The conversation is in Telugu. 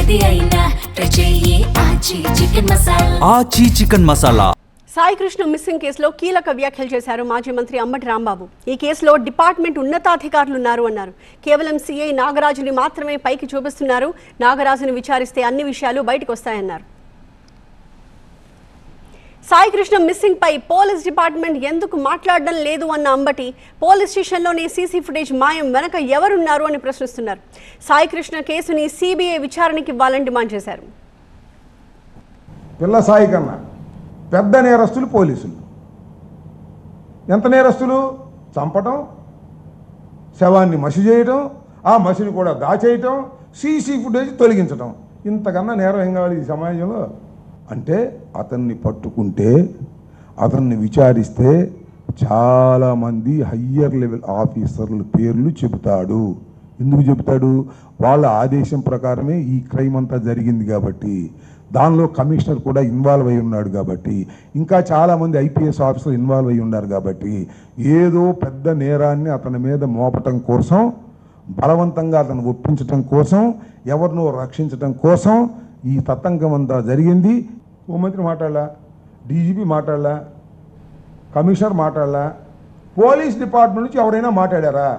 ఏది అయినా చెయ్యి ఆచి చికెన్ మసాలా. ఆచి చికెన్ మసాలా. సాయి కృష్ణ మిస్సింగ్ కేసులో కీలక వ్యాఖ్యలు చేశారు మాజీ మంత్రి అంబటి రాంబాబు. ఈ కేసులో డిపార్ట్మెంట్ ఉన్నతాధికారులు ఉన్నారు అన్నారు. కేవలం సిఐ నాగరాజుని మాత్రమే పైకి చూపిస్తున్నారు. నాగరాజుని విచారిస్తే అన్ని విషయాలు బయటకు వస్తాయన్నారు. సాయి కృష్ణ మిస్సింగ్ పై పోలీస్ డిపార్ట్మెంట్ ఎందుకు మాట్లాడడం లేదు అన్న అంబటి, పోలీస్ స్టేషన్లోనే సీసీ ఫుటేజ్ మాయం వెనక ఎవరున్నారు అని ప్రశ్నిస్తున్నారు. సాయి కృష్ణ కేసుని సిబిఐ విచారణకి ఇవ్వాలని డిమాండ్ చేశారు. పిల్ల సాయి కన్నా పెద్ద నేరస్తులు పోలీసులు. ఎంత నేరస్తులు? చంపటం, శవాన్ని మసి చేయటం, ఆ మసిని కూడా దాచేయటం, సీసీ ఫుటేజ్ తొలగించటం. ఇంతకన్నా నేరం ఏం కావాలి ఈ సమాజంలో? అంటే అతన్ని పట్టుకుంటే, అతన్ని విచారిస్తే చాలామంది హయ్యర్ లెవెల్ ఆఫీసర్ల పేర్లు చెబుతాడు. ఎందుకు చెబుతాడు? వాళ్ళ ఆదేశం ప్రకారమే ఈ క్రైమ్ అంతా జరిగింది కాబట్టి, దానిలో కమిషనర్ కూడా ఇన్వాల్వ్ అయి ఉన్నాడు కాబట్టి, ఇంకా చాలామంది ఐపీఎస్ ఆఫీసర్లు ఇన్వాల్వ్ అయి ఉన్నారు కాబట్టి, ఏదో పెద్ద నేరాన్ని అతని మీద మోపటం కోసం, బలవంతంగా అతను ఒప్పించటం కోసం, ఎవరినో రక్షించటం కోసం ఈ తతంగం అంతా జరిగింది. హోంమంత్రి మాట్లాడలా, డీజీపీ మాట్లాడలా, కమిషనర్ మాట్లాడలా, పోలీస్ డిపార్ట్మెంట్ నుంచి ఎవరైనా మాట్లాడారా?